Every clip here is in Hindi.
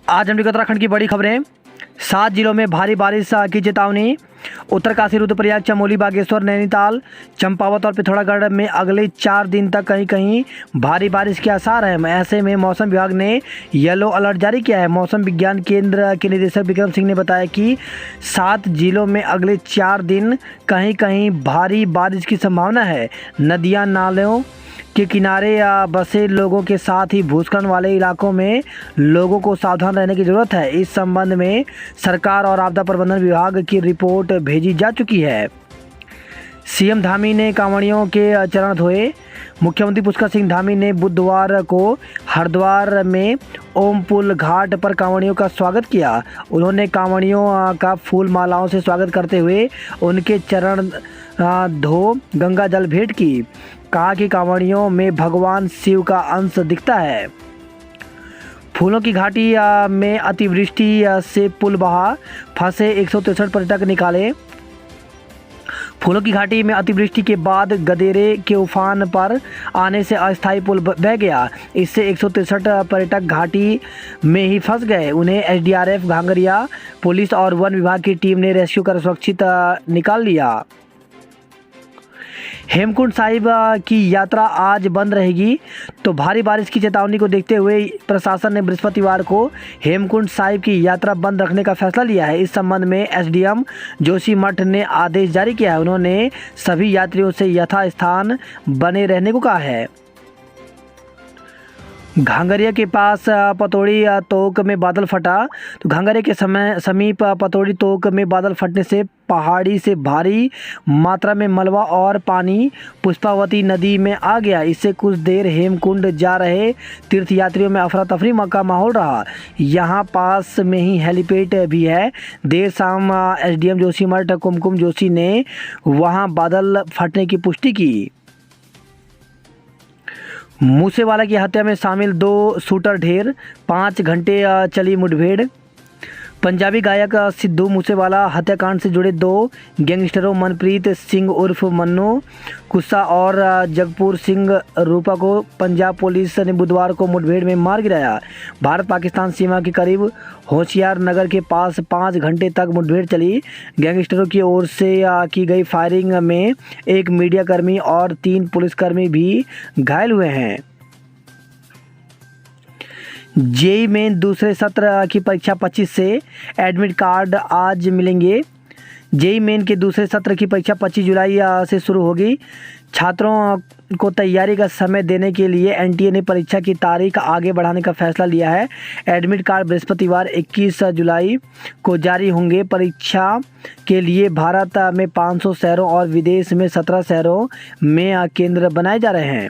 आज हम उत्तराखंड की बड़ी खबरें। 7 जिलों में भारी बारिश की चेतावनी। उत्तरकाशी, रुद्रप्रयाग, चमोली, बागेश्वर, नैनीताल, चंपावत और पिथौरागढ़ में अगले 4 दिन तक कहीं कहीं भारी बारिश के आसार हैं। ऐसे में मौसम विभाग ने येलो अलर्ट जारी किया है। मौसम विज्ञान केंद्र के निदेशक विक्रम सिंह ने बताया कि 7 जिलों में अगले 4 दिन कहीं कहीं भारी बारिश की संभावना है। नदियां, नालों के किनारे या बसे लोगों के साथ ही भूस्खलन वाले इलाकों में लोगों को सावधान रहने की ज़रूरत है। इस संबंध में सरकार और आपदा प्रबंधन विभाग की रिपोर्ट भेजी जा चुकी है। सीएम धामी ने कांवड़ियों के चरण धोए। मुख्यमंत्री पुष्कर सिंह धामी ने बुधवार को हरिद्वार में ओम पुल घाट पर कांवड़ियों का स्वागत किया। उन्होंने कांवड़ियों का फूल मालाओं से स्वागत करते हुए उनके चरण धो गंगा जल भेंट की। कहा कि कांवड़ियों में भगवान शिव का अंश दिखता है। फूलों की घाटी में अतिवृष्टि से पुल बहा, फंसे 163 पर्यटक निकाले। फूलों की घाटी में अतिवृष्टि के बाद गदेरे के उफान पर आने से अस्थायी पुल बह गया। इससे 163 पर्यटक घाटी में ही फंस गए। उन्हें एसडीआरएफ, घांगरिया पुलिस और वन विभाग की टीम ने रेस्क्यू कर सुरक्षित निकाल लिया। हेमकुंड साहिब की यात्रा आज बंद रहेगी। तो भारी बारिश की चेतावनी को देखते हुए प्रशासन ने बृहस्पतिवार को हेमकुंड साहिब की यात्रा बंद रखने का फैसला लिया है। इस संबंध में एसडीएम जोशीमठ ने आदेश जारी किया है। उन्होंने सभी यात्रियों से यथास्थान बने रहने को कहा है। घांगरिया के पास पतौड़ी तोक में बादल फटा। तो घांगरिया के समीप पतौड़ी तोक में बादल फटने से पहाड़ी से भारी मात्रा में मलबा और पानी पुष्पावती नदी में आ गया। इससे कुछ देर हेमकुंड जा रहे तीर्थयात्रियों में अफरा तफरी का माहौल रहा। यहाँ पास में ही हेलीपैड भी है। देर शाम एसडीएम जोशीमठ कुमकुम जोशी ने वहाँ बादल फटने की पुष्टि की। मूसेवाला की हत्या में शामिल 2 शूटर ढेर, 5 घंटे चली मुठभेड़। पंजाबी गायक सिद्धू मूसेवाला हत्याकांड से जुड़े 2 गैंगस्टरों मनप्रीत सिंह उर्फ मन्नू कुस्सा और जगपूर सिंह रूपा को पंजाब पुलिस ने बुधवार को मुठभेड़ में मार गिराया। भारत पाकिस्तान सीमा के करीब होशियार नगर के पास 5 घंटे तक मुठभेड़ चली। गैंगस्टरों की ओर से की गई फायरिंग में 1 मीडियाकर्मी और 3 पुलिसकर्मी भी घायल हुए हैं। जेईई मेन दूसरे सत्र की परीक्षा 25 से, एडमिट कार्ड आज मिलेंगे। जेईई मेन के दूसरे सत्र की परीक्षा 25 जुलाई से शुरू होगी। छात्रों को तैयारी का समय देने के लिए एनटीए ने परीक्षा की तारीख आगे बढ़ाने का फैसला लिया है। एडमिट कार्ड बृहस्पतिवार 21 जुलाई को जारी होंगे। परीक्षा के लिए भारत में 500 शहरों और विदेश में 17 शहरों में केंद्र बनाए जा रहे हैं।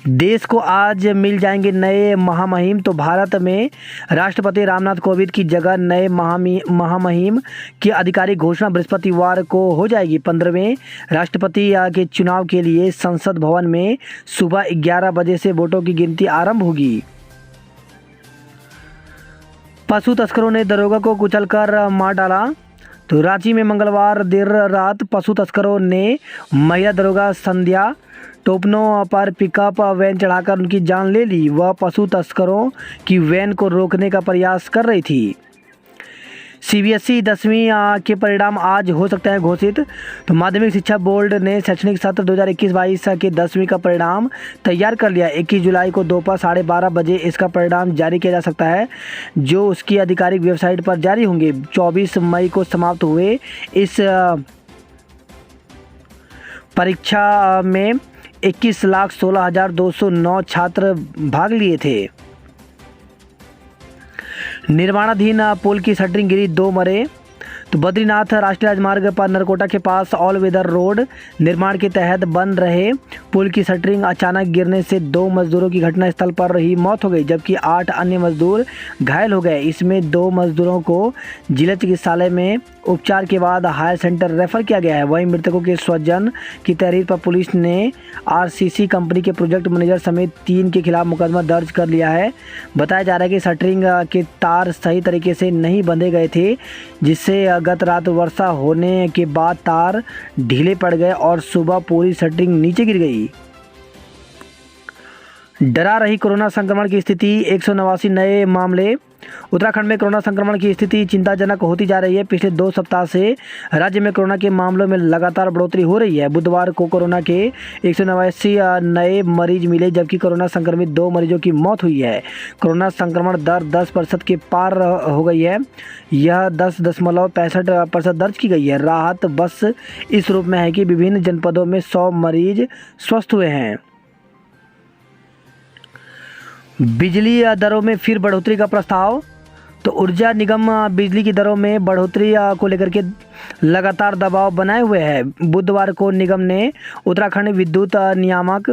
देश को आज मिल जाएंगे नए महामहिम। तो भारत में राष्ट्रपति रामनाथ कोविंद की जगह नए महामहिम की आधिकारिक घोषणा बृहस्पतिवार को हो जाएगी। 15वें राष्ट्रपति के चुनाव के लिए संसद भवन में सुबह 11 बजे से वोटों की गिनती आरंभ होगी। पशु तस्करों ने दरोगा को कुचलकर मार डाला। तो रांची में मंगलवार देर रात पशु तस्करों ने महिला दरोगा संध्या टोपनो पर पिकअप वैन चढ़ाकर उनकी जान ले ली। वह पशु तस्करों की वैन को रोकने का प्रयास कर रही थी। सीबीएसई 10वीं के परिणाम आज हो सकते हैं घोषित। तो माध्यमिक शिक्षा बोर्ड ने शैक्षणिक सत्र 2021-22 के 10वीं का परिणाम तैयार कर लिया। 21 जुलाई को दोपहर 12:30 बजे इसका परिणाम जारी किया जा सकता है, जो उसकी आधिकारिक वेबसाइट पर जारी होंगे। 24 मई को समाप्त हुए इस परीक्षा में 21,16,209 छात्र भाग लिए थे। निर्माणाधीन पुल की शटरिंग गिरी, 2 मरे। तो बद्रीनाथ राष्ट्रीय राजमार्ग पर नरकोटा के पास ऑल वेदर रोड निर्माण के तहत बन रहे पुल की शटरिंग अचानक गिरने से 2 मजदूरों की घटनास्थल पर ही मौत हो गई, जबकि 8 अन्य मजदूर घायल हो गए। इसमें 2 मजदूरों को जिला चिकित्सालय में उपचार के बाद हायर सेंटर रेफर किया गया है। वहीं मृतकों के स्वजन की तहरीर पर पुलिस ने आरसीसी कंपनी के प्रोजेक्ट मैनेजर समेत 3 के खिलाफ मुकदमा दर्ज कर लिया है। बताया जा रहा है कि शटरिंग के तार सही तरीके से नहीं बंधे गए थे, जिससे गत रात वर्षा होने के बाद तार ढीले पड़ गए और सुबह पूरी शटरिंग नीचे गिर गई। डरा रही कोरोना संक्रमण की स्थिति, 189 नए मामले। उत्तराखंड में कोरोना संक्रमण की स्थिति चिंताजनक होती जा रही है। पिछले 2 सप्ताह से राज्य में कोरोना के मामलों में लगातार बढ़ोतरी हो रही है। बुधवार को कोरोना के 189 नए मरीज मिले, जबकि कोरोना संक्रमित 2 मरीजों की मौत हुई है। कोरोना संक्रमण दर 10% के पार हो गई है। यह 10.65% दर्ज की गई है। राहत बस इस रूप में है कि विभिन्न जनपदों में 100 मरीज स्वस्थ हुए हैं। बिजली दरों में फिर बढ़ोतरी का प्रस्ताव। तो ऊर्जा निगम बिजली की दरों में बढ़ोतरी को लेकर के लगातार दबाव बनाए हुए है। बुधवार को निगम ने उत्तराखंड विद्युत नियामक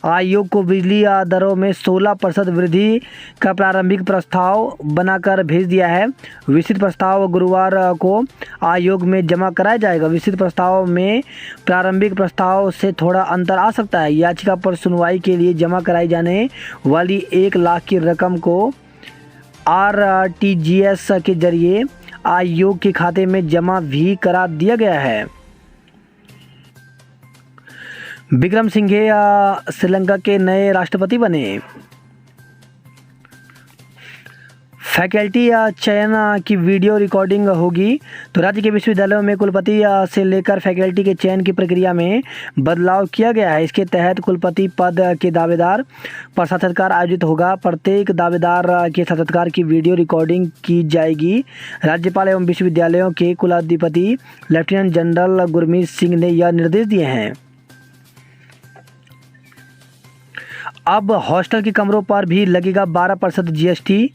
आयोग को बिजली दरों में 16% वृद्धि का प्रारंभिक प्रस्ताव बनाकर भेज दिया है। विस्तृत प्रस्ताव गुरुवार को आयोग में जमा कराया जाएगा। विस्तृत प्रस्ताव में प्रारंभिक प्रस्ताव से थोड़ा अंतर आ सकता है। याचिका पर सुनवाई के लिए जमा कराई जाने वाली 1 लाख की रकम को RTGS के जरिए आयोग के खाते में जमा भी करा दिया गया है। विक्रम सिंघे श्रीलंका के नए राष्ट्रपति बने। फैकल्टी चयन की वीडियो रिकॉर्डिंग होगी। तो राज्य के विश्वविद्यालयों में कुलपति से लेकर फैकल्टी के चयन की प्रक्रिया में बदलाव किया गया है। इसके तहत कुलपति पद के दावेदार पर साक्षात्कार आयोजित होगा। प्रत्येक दावेदार के साक्षात्कार की वीडियो रिकॉर्डिंग की जाएगी। राज्यपाल एवं विश्वविद्यालयों के कुलाधिपति लेफ्टिनेंट जनरल गुरमीत सिंह ने यह निर्देश दिए हैं। अब हॉस्टल के कमरों पर भी लगेगा 12% GST।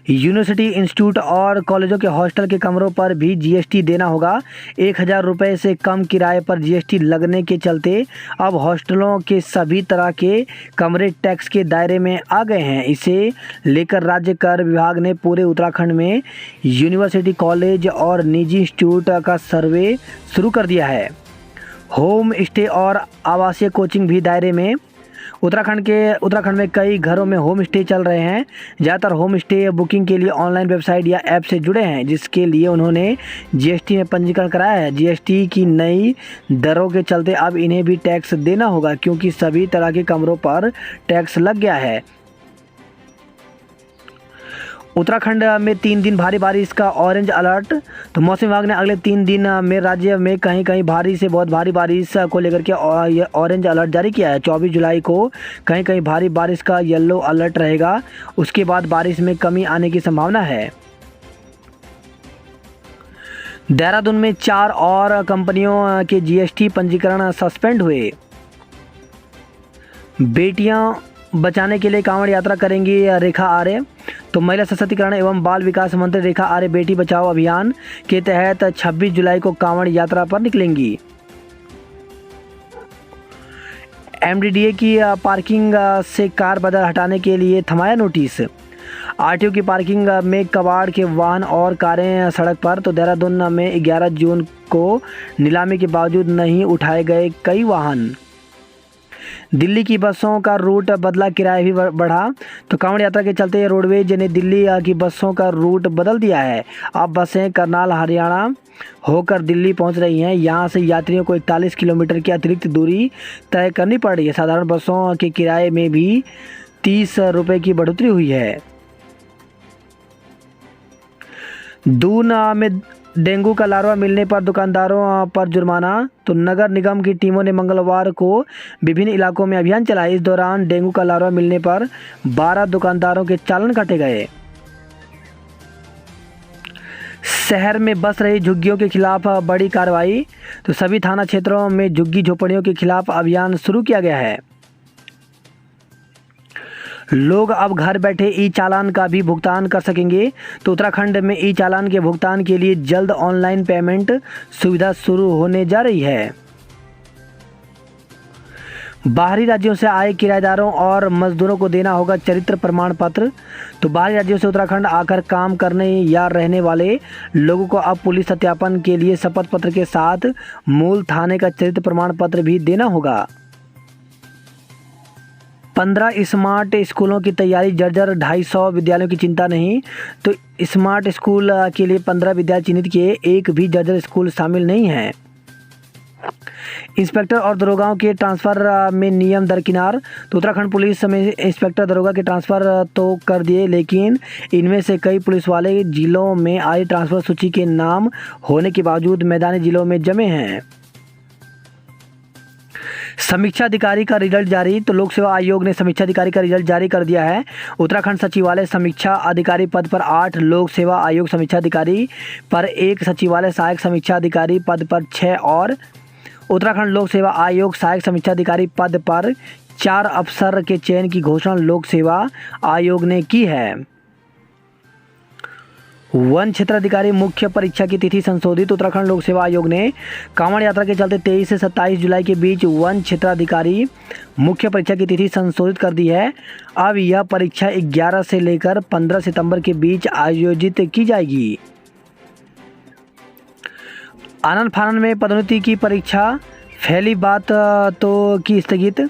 यूनिवर्सिटी, इंस्टीट्यूट और कॉलेजों के हॉस्टल के कमरों पर भी GST देना होगा। 1000 रुपये से कम किराए पर GST लगने के चलते अब हॉस्टलों के सभी तरह के कमरे टैक्स के दायरे में आ गए हैं। इसे लेकर राज्य कर विभाग ने पूरे उत्तराखंड में यूनिवर्सिटी, कॉलेज और निजी इंस्टीट्यूट का सर्वे शुरू कर दिया है। होम स्टे और आवासीय कोचिंग भी दायरे में। उत्तराखंड में कई घरों में होम स्टे चल रहे हैं। ज़्यादातर होम स्टे बुकिंग के लिए ऑनलाइन वेबसाइट या ऐप से जुड़े हैं, जिसके लिए उन्होंने GST में पंजीकरण कराया है। GST की नई दरों के चलते अब इन्हें भी टैक्स देना होगा, क्योंकि सभी तरह के कमरों पर टैक्स लग गया है। उत्तराखंड में 3 दिन भारी बारिश का ऑरेंज अलर्ट। तो मौसम विभाग ने अगले 3 दिन में राज्य में कहीं कहीं भारी से बहुत भारी बारिश को लेकर के ऑरेंज अलर्ट जारी किया है। 24 जुलाई को कहीं कहीं भारी बारिश का येलो अलर्ट रहेगा। उसके बाद बारिश में कमी आने की संभावना है। देहरादून में 4 और कंपनियों के GST पंजीकरण सस्पेंड हुए। बेटियां बचाने के लिए कांवड़ यात्रा करेंगी रेखा आर्य। तो महिला सशक्तिकरण एवं बाल विकास मंत्री रेखा आर्य बेटी बचाओ अभियान के तहत 26 जुलाई को कांवड़ यात्रा पर निकलेंगी। MDDA की पार्किंग से कार बाजार हटाने के लिए थमाया नोटिस। RTO की पार्किंग में कबाड़ के वाहन और कारें सड़क पर। तो देहरादून में 11 जून को नीलामी के बावजूद नहीं उठाए गए कई वाहन। दिल्ली की बसों का रूट बदला, किराया भी बढ़ा। तो कांवड़ यात्रा के चलते रोडवेज ने दिल्ली की बसों का रूट बदल दिया है। अब बसें करनाल हरियाणा होकर दिल्ली पहुंच रही हैं। यहां से यात्रियों को 41 किलोमीटर की अतिरिक्त दूरी तय करनी पड़ रही है। साधारण बसों के किराए में भी 30 रुपये की बढ़ोतरी हुई है। दून में डेंगू का लार्वा मिलने पर दुकानदारों पर जुर्माना। तो नगर निगम की टीमों ने मंगलवार को विभिन्न इलाकों में अभियान चलाया। इस दौरान डेंगू का लार्वा मिलने पर 12 दुकानदारों के चालान काटे गए। शहर में बस रही झुग्गियों के खिलाफ बड़ी कार्रवाई। तो सभी थाना क्षेत्रों में झुग्गी झोपड़ियों के खिलाफ अभियान शुरू किया गया है। लोग अब घर बैठे ई-चालान का भी भुगतान कर सकेंगे। तो उत्तराखंड में ई-चालान के भुगतान के लिए जल्द ऑनलाइन पेमेंट सुविधा शुरू होने जा रही है। बाहरी राज्यों से आए किराएदारों और मजदूरों को देना होगा चरित्र प्रमाण पत्र। तो बाहरी राज्यों से उत्तराखंड आकर काम करने या रहने वाले लोगों को अब पुलिस सत्यापन के लिए शपथ पत्र के साथ मूल थाने का चरित्र प्रमाण पत्र भी देना होगा। 15 स्मार्ट स्कूलों की तैयारी जर्जर, 250 विद्यालयों की चिंता नहीं। तो स्मार्ट स्कूल के लिए 15 विद्यालय चिन्हित किए, एक भी जर्जर स्कूल शामिल नहीं है। इंस्पेक्टर और दरोगाओं के ट्रांसफ़र में नियम दरकिनार। तो उत्तराखंड पुलिस में इंस्पेक्टर दरोगा के ट्रांसफ़र तो कर दिए, लेकिन इनमें से कई पुलिस वाले जिलों में आई ट्रांसफ़र सूची के नाम होने के बावजूद मैदानी जिलों में जमे हैं। समीक्षा अधिकारी का रिजल्ट जारी। तो लोक सेवा आयोग ने समीक्षा अधिकारी का रिजल्ट जारी कर दिया है। उत्तराखंड सचिवालय समीक्षा अधिकारी पद पर 8, लोक सेवा आयोग समीक्षा अधिकारी पर 1, सचिवालय सहायक समीक्षा अधिकारी पद पर 6 और उत्तराखंड लोक सेवा आयोग सहायक समीक्षा अधिकारी पद पर 4 अफसर के चयन की घोषणा लोक सेवा आयोग ने की है। वन क्षेत्राधिकारी मुख्य परीक्षा की तिथि संशोधित। उत्तराखंड लोक सेवा आयोग ने कांवड़ यात्रा के चलते 23 से 27 जुलाई के बीच वन क्षेत्राधिकारी मुख्य परीक्षा की तिथि संशोधित कर दी है। अब यह परीक्षा 11 से लेकर 15 सितंबर के बीच आयोजित की जाएगी। आनन फानन में पदोन्नति की परीक्षा, फैली बात तो की स्थगित।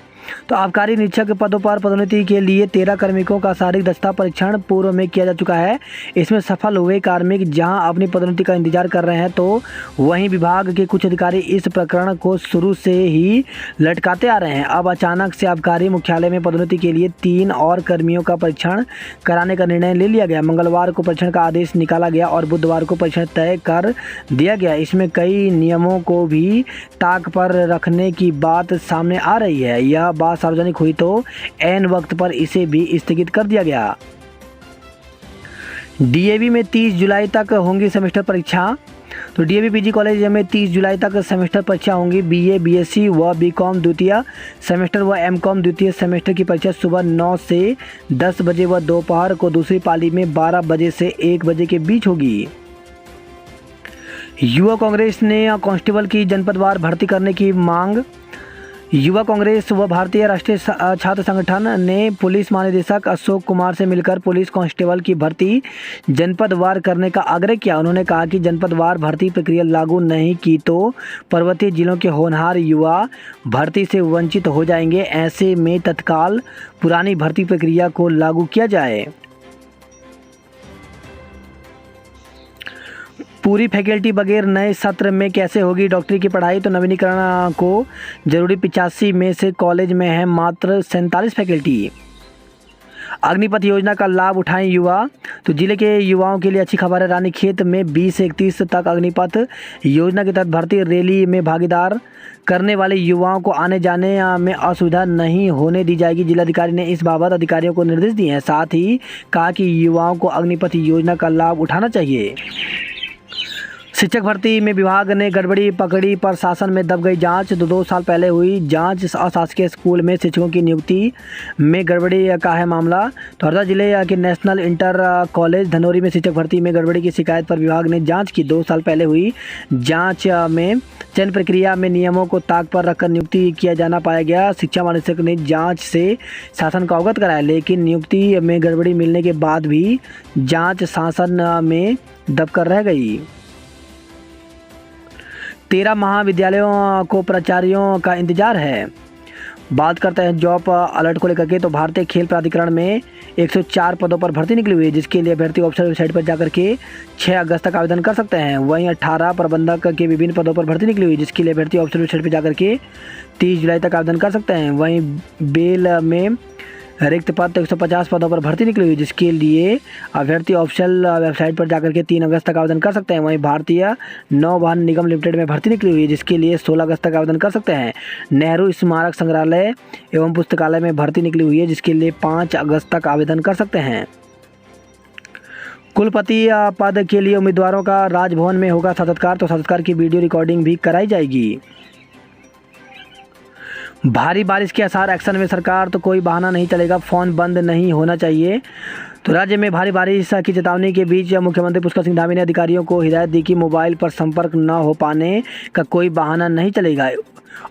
तो आबकारी निरीक्षक पदों पर पदोन्नति के लिए 13 कार्मिकों का शारीरिक दक्षता परीक्षण पूर्व में किया जा चुका है। इसमें सफल हुए कार्मिक जहां अपनी पदोन्नति का इंतजार कर रहे हैं, तो वहीं विभाग के कुछ अधिकारी इस प्रकरण को शुरू से ही लटकाते आ रहे हैं। अब अचानक से आबकारी मुख्यालय में पदोन्नति के लिए 3 और कर्मियों का परीक्षण कराने का निर्णय ले लिया गया। मंगलवार को परीक्षण का आदेश निकाला गया और बुधवार को परीक्षण तय कर दिया गया। इसमें कई नियमों को भी ताक पर रखने की बात सामने आ रही है। यह बात सार्वजनिक हुई तो ऐन वक्त पर इसे भी स्थगित कर दिया गया। डीएवी में 30 जुलाई तक होंगी सेमेस्टर परीक्षा। तो डीएवी पीजी कॉलेज में 30 जुलाई तक सेमेस्टर परीक्षा होंगी। बीए, बीएससी व बीकॉम द्वितीय सेमेस्टर व एमकॉम द्वितीय सेमेस्टर की परीक्षा सुबह 9 से 10 बजे व दोपहर को दूसरी पाली में 12 बजे से 1 बजे के बीच होगी। युवा कांग्रेस ने कांस्टेबल की जनपदवार भर्ती करने की मांग। युवा कांग्रेस व भारतीय राष्ट्रीय छात्र संगठन ने पुलिस महानिदेशक अशोक कुमार से मिलकर पुलिस कांस्टेबल की भर्ती जनपदवार करने का आग्रह किया। उन्होंने कहा कि जनपदवार भर्ती प्रक्रिया लागू नहीं की तो पर्वतीय जिलों के होनहार युवा भर्ती से वंचित हो जाएंगे। ऐसे में तत्काल पुरानी भर्ती प्रक्रिया को लागू किया जाए। पूरी फैकल्टी बगैर नए सत्र में कैसे होगी डॉक्टरी की पढ़ाई। तो नवीनीकरण को जरूरी 85 में से कॉलेज में है मात्र 47 फैकल्टी। अग्निपथ योजना का लाभ उठाएं युवा। तो जिले के युवाओं के लिए अच्छी खबर है। रानीखेत में 20 से 31 तक अग्निपथ योजना के तहत भर्ती रैली में भागीदार करने वाले युवाओं को आने जाने में असुविधा नहीं होने दी जाएगी। जिलाधिकारी ने इस बाबत अधिकारियों को निर्देश दिए हैं। साथ ही कहा कि युवाओं को अग्निपथ योजना का लाभ उठाना चाहिए। शिक्षक भर्ती में विभाग ने गड़बड़ी पकड़ी, प्रशासन में दब गई जांच। 2 साल पहले हुई जांच अशासकीय स्कूल में शिक्षकों की नियुक्ति में गड़बड़ी का है मामला। तो हरदा जिले के नेशनल इंटर कॉलेज धनौरी में शिक्षक भर्ती में गड़बड़ी की शिकायत पर विभाग ने जांच की। 2 साल पहले हुई जांच में चयन प्रक्रिया में नियमों को ताक पर रखकर नियुक्ति किया जाना पाया गया। शिक्षा महानिदेशक ने जाँच से शासन को अवगत कराया, लेकिन नियुक्ति में गड़बड़ी मिलने के बाद भी जाँच शासन में दबकर रह गई। 13 महाविद्यालयों को प्राचार्यों का इंतजार है। बात करते हैं जॉब अलर्ट को लेकर के। तो भारतीय खेल प्राधिकरण में 104 पदों पर भर्ती निकली हुई है, जिसके लिए अभ्यर्थी ऑफिशियल वेबसाइट पर जाकर के 6 अगस्त तक आवेदन कर सकते हैं। वहीं 18 प्रबंधक के विभिन्न पदों पर भर्ती निकली हुई है, जिसके लिए अभ्यर्थी ऑफिशियल वेबसाइट पर जाकर के 30 जुलाई तक आवेदन कर सकते हैं। वहीं बेल में रिक्त पद 150 पदों पर भर्ती निकली हुई, जिसके लिए अभ्यर्थी ऑफिशियल वेबसाइट पर जाकर के 3 अगस्त तक आवेदन कर सकते हैं। वहीं भारतीय नौवहन निगम लिमिटेड में भर्ती निकली हुई है, जिसके लिए 16 अगस्त तक आवेदन कर सकते हैं। नेहरू स्मारक संग्रहालय एवं पुस्तकालय में भर्ती निकली हुई है, जिसके लिए 5 अगस्त तक आवेदन कर सकते हैं। कुलपति पद के लिए उम्मीदवारों का राजभवन में होगा साक्षात्कार। तो साक्षात्कार की वीडियो रिकॉर्डिंग भी कराई जाएगी। भारी बारिश के आसार, एक्शन में सरकार। तो कोई बहाना नहीं चलेगा, फ़ोन बंद नहीं होना चाहिए। तो राज्य में भारी बारिश की चेतावनी के बीच मुख्यमंत्री पुष्कर सिंह धामी ने अधिकारियों को हिदायत दी कि मोबाइल पर संपर्क न हो पाने का कोई बहाना नहीं चलेगा।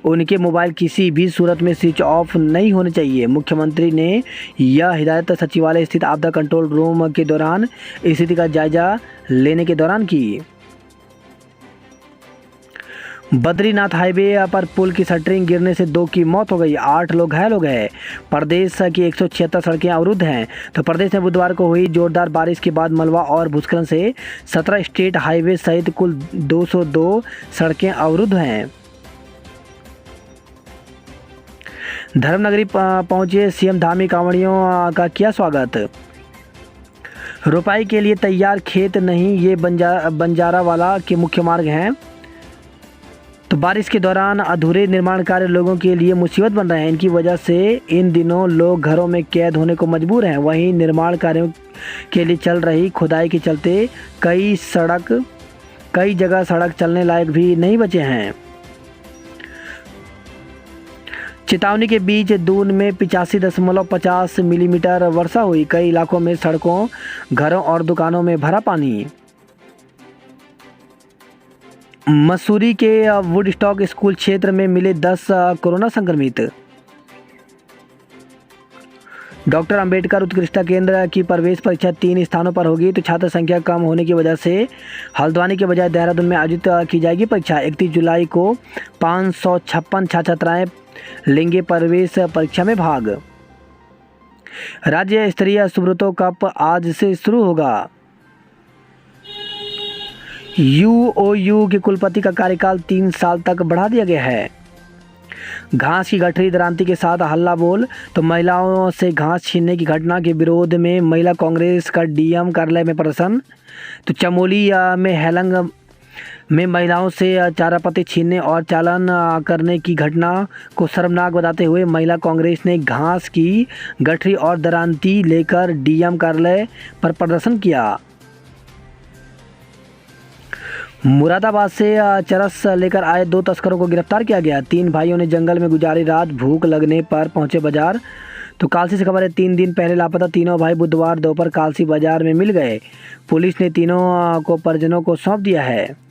उनके मोबाइल किसी भी सूरत में स्विच ऑफ नहीं होने चाहिए। मुख्यमंत्री ने यह हिदायत सचिवालय स्थित आपदा कंट्रोल रूम के दौरान स्थिति का जायजा लेने के दौरान की। बद्रीनाथ हाईवे पर पुल की शटरिंग गिरने से 2 की मौत हो गई, 8 लोग घायल हो गए। प्रदेश की 176 सड़कें अवरुद्ध हैं। तो प्रदेश में बुधवार को हुई जोरदार बारिश के बाद मलबा और भूस्खलन से 17 स्टेट हाईवे सहित कुल 202 सड़कें अवरुद्ध हैं। धर्मनगरी पहुंचे सीएम, धामी कांवड़ियों का किया स्वागत। रोपाई के लिए तैयार खेत नहीं, ये बंजारावाला के मुख्य मार्ग हैं। तो बारिश के दौरान अधूरे निर्माण कार्य लोगों के लिए मुसीबत बन रहे हैं। इनकी वजह से इन दिनों लोग घरों में कैद होने को मजबूर हैं। वहीं निर्माण कार्यों के लिए चल रही खुदाई के चलते कई जगह सड़क चलने लायक भी नहीं बचे हैं। चेतावनी के बीच दून में 85.50 मिलीमीटर वर्षा हुई। कई इलाकों में सड़कों, घरों और दुकानों में भरा पानी। मसूरी के वुडस्टॉक स्कूल क्षेत्र में मिले 10 कोरोना संक्रमित। डॉक्टर अंबेडकर उत्कृष्टता केंद्र की प्रवेश परीक्षा 3 स्थानों पर होगी। तो छात्र संख्या कम होने की वजह से हल्द्वानी के बजाय देहरादून में आयोजित की जाएगी परीक्षा। 31 जुलाई को 556 छात्र छात्राएं लेंगे प्रवेश परीक्षा में भाग। राज्य स्तरीय सुब्रतो कप आज से शुरू होगा। यूओयू के कुलपति का कार्यकाल 3 साल तक बढ़ा दिया गया है। घास की गठरी दरांती के साथ हल्ला बोल। तो महिलाओं से घास छीनने की घटना के विरोध में महिला कांग्रेस का डीएम कार्यालय में प्रदर्शन। तो चमोली में हेलंग में महिलाओं से चारापत्ती छीनने और चालान करने की घटना को शर्मनाक बताते हुए महिला कांग्रेस ने घास की गठरी और दरांती लेकर डीएम कार्यालय पर प्रदर्शन किया। मुरादाबाद से चरस लेकर आए 2 तस्करों को गिरफ्तार किया गया। 3 भाइयों ने जंगल में गुजारी रात, भूख लगने पर पहुंचे बाजार। तो कालसी से खबर है, 3 दिन पहले लापता तीनों भाई बुधवार दोपहर कालसी बाजार में मिल गए। पुलिस ने तीनों को परिजनों को सौंप दिया है।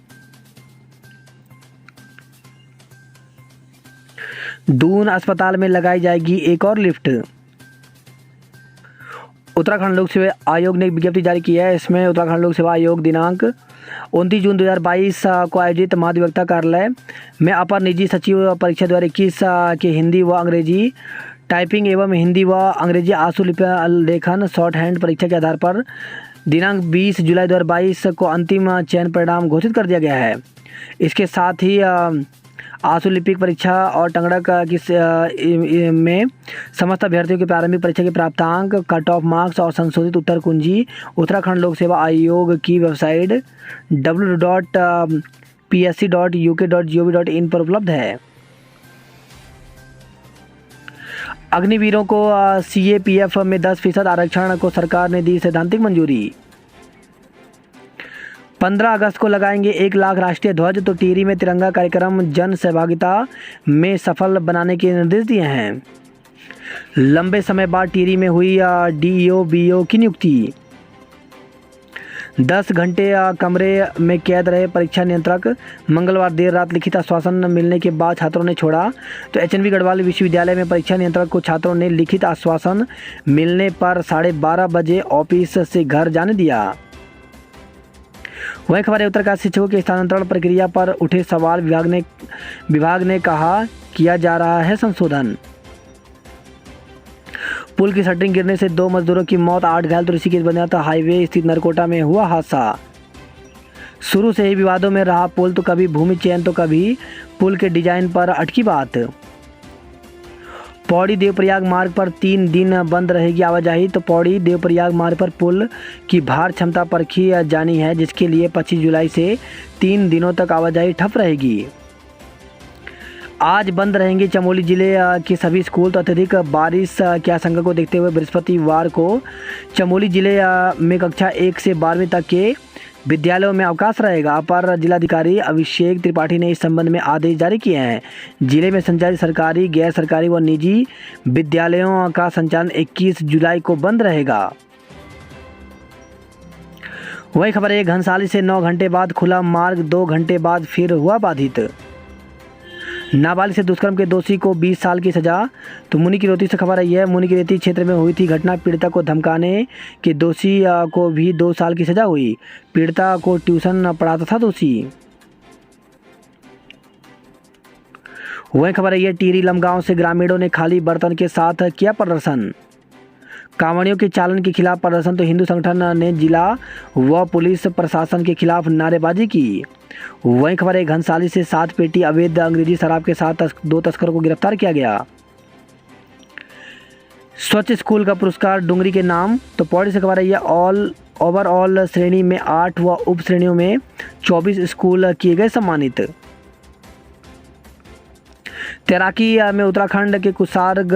दून अस्पताल में लगाई जाएगी एक और लिफ्ट। उत्तराखंड लोक सेवा आयोग ने एक विज्ञप्ति जारी की है। इसमें उत्तराखंड लोक सेवा आयोग दिनांक 29 जून 2022 को आयोजित महाधिवक्ता कार्यालय में अपर निजी सचिव परीक्षा 2021 के हिंदी व अंग्रेजी टाइपिंग एवं हिंदी व अंग्रेजी आंसू लेखन शॉर्ट हैंड परीक्षा के आधार पर दिनांक 20 जुलाई 2022 को अंतिम चयन परिणाम घोषित कर दिया गया है। इसके साथ ही आंसू लिपिक परीक्षा और टंगड़क में समस्त अभ्यर्थियों की प्रारंभिक परीक्षा के प्राप्तांक, कट ऑफ मार्क्स और संशोधित उत्तर कुंजी उत्तराखंड लोक सेवा आयोग की वेबसाइट www.psc.uk.gov.in पर उपलब्ध है। अग्निवीरों को CAPF में 10% आरक्षण को सरकार ने दी सैद्धांतिक मंजूरी। 15 अगस्त को लगाएंगे 1 लाख राष्ट्रीय ध्वज। तो टिहरी में तिरंगा कार्यक्रम जन सहभागिता में सफल बनाने के निर्देश दिए हैं। लंबे समय बाद टिहरी में हुई DEO BO की नियुक्ति। 10 घंटे कमरे में कैद रहे परीक्षा नियंत्रक। मंगलवार देर रात लिखित आश्वासन मिलने के बाद छात्रों ने छोड़ा। तो HNV गढ़वाल विश्वविद्यालय में परीक्षा नियंत्रक को छात्रों ने लिखित आश्वासन मिलने पर 12:30 बजे ऑफिस से घर जाने दिया। वही खबर है, उत्तरकाशी शिक्षकों के स्थानांतरण प्रक्रिया पर उठे सवाल। विभाग ने कहा किया जा रहा है संशोधन। पुल की शटरिंग गिरने से 2 मजदूरों की मौत, 8 घायल। तो ऋषिकेश बनियाता हाईवे स्थित नरकोटा में हुआ हादसा। शुरू से ही विवादों में रहा पुल। तो कभी भूमि चयन तो कभी पुल के डिजाइन पर अटकी बात। पौड़ी देवप्रयाग मार्ग पर 3 दिन बंद रहेगी आवाजाही। तो पौड़ी देवप्रयाग मार्ग पर पुल की भार क्षमता परखी जानी है, जिसके लिए 25 जुलाई से 3 दिनों तक आवाजाही ठप रहेगी। आज बंद रहेंगे चमोली जिले के सभी स्कूल। तो अत्यधिक बारिश की आशंका को देखते हुए बृहस्पतिवार को चमोली जिले में कक्षा 1 से 12वीं तक के विद्यालयों में अवकाश रहेगा। अपर जिलाधिकारी अभिषेक त्रिपाठी ने इस संबंध में आदेश जारी किए हैं। जिले में संचालित सरकारी, गैर सरकारी व निजी विद्यालयों का संचालन 21 जुलाई को बंद रहेगा। वही खबर है, घनसाली से 9 घंटे बाद खुला मार्ग, 2 घंटे बाद फिर हुआ बाधित। नाबालिग से दुष्कर्म के दोषी को 20 साल की सजा। तो मुनिकीरेती से खबर आई है, मुनिकीरेती क्षेत्र में हुई थी घटना। पीड़िता को धमकाने के दोषी को भी 2 साल की सजा हुई। पीड़िता को ट्यूशन पढ़ाता था दोषी। वही खबर आई है, टिहरी लमगांव से ग्रामीणों ने खाली बर्तन के साथ किया प्रदर्शन। कांवड़ियों के चालन के खिलाफ प्रदर्शन। तो हिंदू संगठन ने जिला व पुलिस प्रशासन के खिलाफ नारेबाजी की। वहीं खबर है, घनसाली से 7 पेटी अवैध अंग्रेजी शराब के साथ 2 तस्करों को गिरफ्तार किया गया। स्वच्छ स्कूल का पुरस्कार डुंगरी के नाम। तो पौड़ी से खबर है ये ओवरऑल श्रेणी में 8 व उप श्रेणियों में 24 स्कूल किए गए सम्मानित। तैराकी में उत्तराखंड के कुसार्ग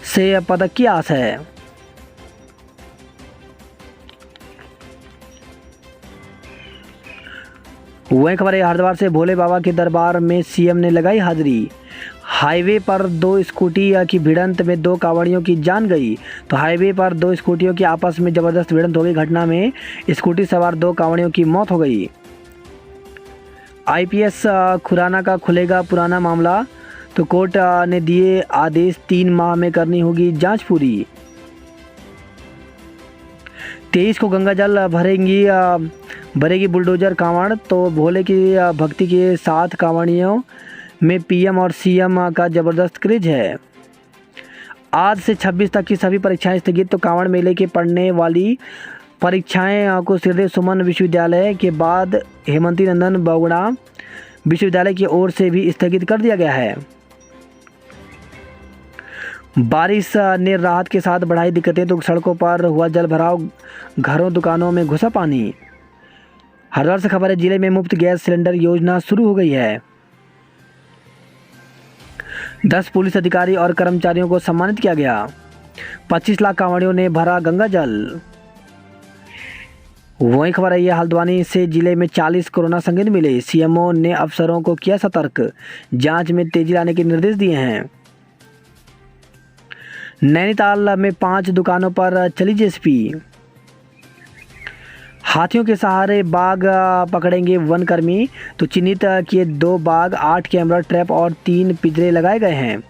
से पदक की आस है। वहीं खबर है हरिद्वार से भोले बाबा के दरबार में सीएम ने लगाई हाजिरी। हाईवे पर 2 स्कूटी की भिड़ंत में 2 कांवड़ियों की जान गई। तो हाईवे पर 2 स्कूटियों की आपस में जबरदस्त भिड़ंत हो गई। घटना में स्कूटी सवार 2 कांवड़ियों की मौत हो गई। आईपीएस खुराना का खुलेगा पुराना मामला। तो कोर्ट ने दिए आदेश 3 माह में करनी होगी जांच पूरी। 23 को गंगा जल भरेगी बुलडोजर कांवड़। तो भोले की भक्ति के साथ कांवड़ियों में पीएम और सीएम का जबरदस्त क्रेज है। आज से 26 तक की सभी परीक्षाएं स्थगित। तो कांवड़ मेले के पढ़ने वाली परीक्षाएं को श्रीदेव सुमन विश्वविद्यालय के बाद हेमंती नंदन बगुड़ा विश्वविद्यालय की ओर से भी स्थगित कर दिया गया है। बारिश ने राहत के साथ बढ़ाई दिक्कतें। तो सड़कों पर हुआ जल भराव, घरों दुकानों में घुसा पानी। हरिद्वार से खबर है जिले में मुफ्त गैस सिलेंडर योजना शुरू हो गई है। 10 पुलिस अधिकारी और कर्मचारियों को सम्मानित किया गया। 25 लाख कांवड़ियों ने भरा गंगा जल। वही खबर है ये हल्द्वानी से जिले में 40 कोरोना संक्रमित मिले। सीएमओ ने अफसरों को किया सतर्क, जांच में तेजी लाने के निर्देश दिए हैं। नैनीताल में 5 दुकानों पर चली जेसीबी। हाथियों के सहारे बाघ पकड़ेंगे वनकर्मी। तो चिन्हित किए 2 बाघ, 8 कैमरा ट्रैप और 3 पिंजरे लगाए गए हैं।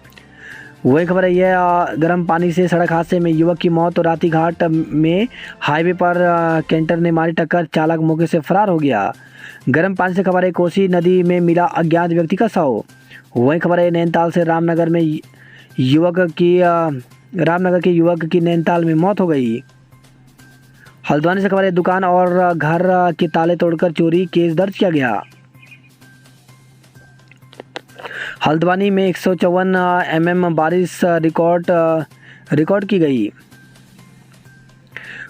वही खबर है यह गर्म पानी से सड़क हादसे में युवक की मौत। तो राती घाट में हाईवे पर कैंटर ने मारी टक्कर, चालक मौके से फरार हो गया। गर्म पानी से खबर है कोसी नदी में मिला अज्ञात व्यक्ति का शव। वही खबर है नैनीताल से रामनगर के युवक की नैनीताल में मौत हो गई। हल्द्वानी से खबर है दुकान और घर के ताले तोड़कर चोरी, केस दर्ज किया गया। हल्द्वानी में 154 mm बारिश रिकॉर्ड की गई।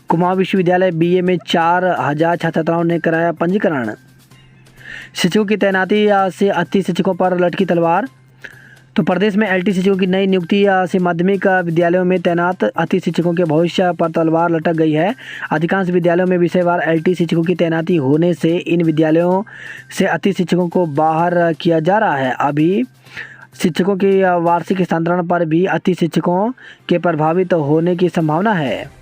कुमाऊं विश्वविद्यालय बीए में 4000 छात्राओं ने कराया पंजीकरण। शिक्षकों की तैनाती से 38 शिक्षकों पर लटकी तलवार। तो प्रदेश में एलटी शिक्षकों की नई नियुक्ति से माध्यमिक विद्यालयों में तैनात 38 शिक्षकों के भविष्य पर तलवार लटक गई है। अधिकांश विद्यालयों में विषयवार एलटी शिक्षकों की तैनाती होने से इन विद्यालयों से 38 शिक्षकों को बाहर किया जा रहा है। अभी शिक्षकों के वार्षिक स्थानांतरण पर भी 38 शिक्षकों के प्रभावित होने की संभावना है।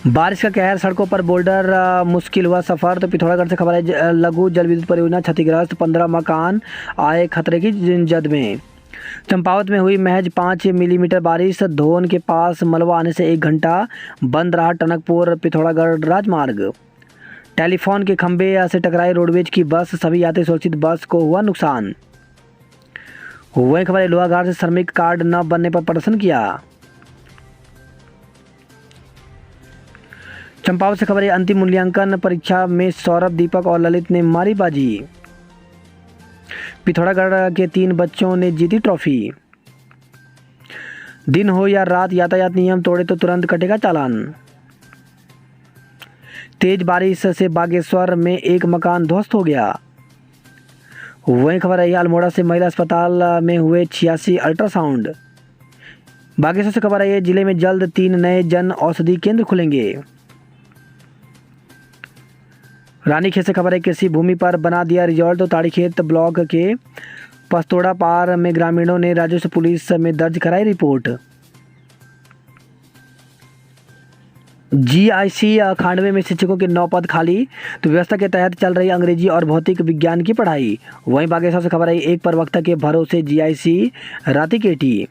बारिश का कहर, सड़कों पर बोल्डर मुश्किल हुआ सफ़र। तो पिथौरागढ़ से खबर है लघु जल विद्युत परियोजना क्षतिग्रस्त, 15 मकान आए खतरे की जद में। चंपावत में हुई महज 5 मिलीमीटर बारिश। धोन के पास मलबा आने से 1 घंटा बंद रहा टनकपुर पिथौरागढ़ राजमार्ग। टेलीफोन के खंभे से टकराई रोडवेज की बस, सभी यात्री सुरक्षित, बस को हुआ नुकसान। वही खबर है लोहाघाट से श्रमिक कार्ड न बनने पर प्रदर्शन किया। चंपावत से खबर है अंतिम मूल्यांकन परीक्षा में सौरभ, दीपक और ललित ने मारी बाजी। पिथौरागढ़ के 3 बच्चों ने जीती ट्रॉफी। दिन हो या रात, यातायात नियम तोड़े तो तुरंत कटेगा चालान। तेज बारिश से बागेश्वर में 1 मकान ध्वस्त हो गया। वहीं खबर है अल्मोड़ा से महिला अस्पताल में हुए 86 अल्ट्रासाउंड। बागेश्वर से खबर है जिले में जल्द 3 नए जन औषधि केंद्र खुलेंगे। रानीखेत से खबर है कृषि भूमि पर बना दिया रिजॉर्ट। तो ताड़ीखेत ब्लॉक के पस्तोड़ा पार में ग्रामीणों ने राजस्व पुलिस में दर्ज कराई रिपोर्ट। जीआईसी खांडवे में शिक्षकों के 9 पद खाली। तो व्यवस्था के तहत चल रही अंग्रेजी और भौतिक विज्ञान की पढ़ाई। वहीं बागेश्वर से खबर है एक प्रवक्ता के भरोसे जीआईसी रातिकेटी।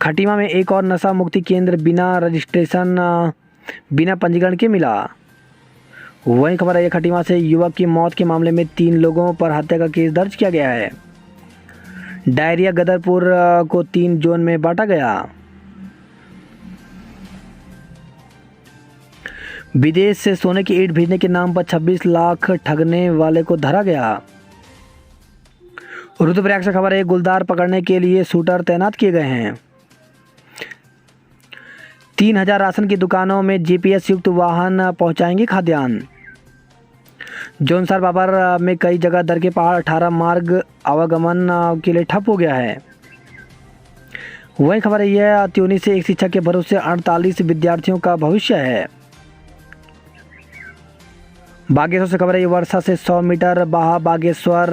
खटीमा में एक और नशा मुक्ति केंद्र बिना रजिस्ट्रेशन, बिना पंजीकरण के मिला। वहीं खबर है खटीमा से युवक की मौत के मामले में 3 लोगों पर हत्या का केस दर्ज किया गया है। डायरिया गदरपुर को 3 जोन में बांटा गया। विदेश से सोने की ईंट भेजने के नाम पर 26 लाख ठगने वाले को धरा गया। रुद्रप्रयाग से खबर है, गुलदार पकड़ने के लिए शूटर तैनात किए गए हैं। 3000 राशन की दुकानों में जीपीएस युक्त वाहन पहुंचाएंगे खाद्यान्न। जौनसर बाबर में कई जगह दर के पहाड़ 18 मार्ग आवागमन के लिए ठप हो गया है। वही खबर है, यह त्यूनी से एक शिक्षक के भरोसे 48 विद्यार्थियों का भविष्य है। बागेश्वर से खबर है, वर्षा से 100 मीटर बहा बागेश्वर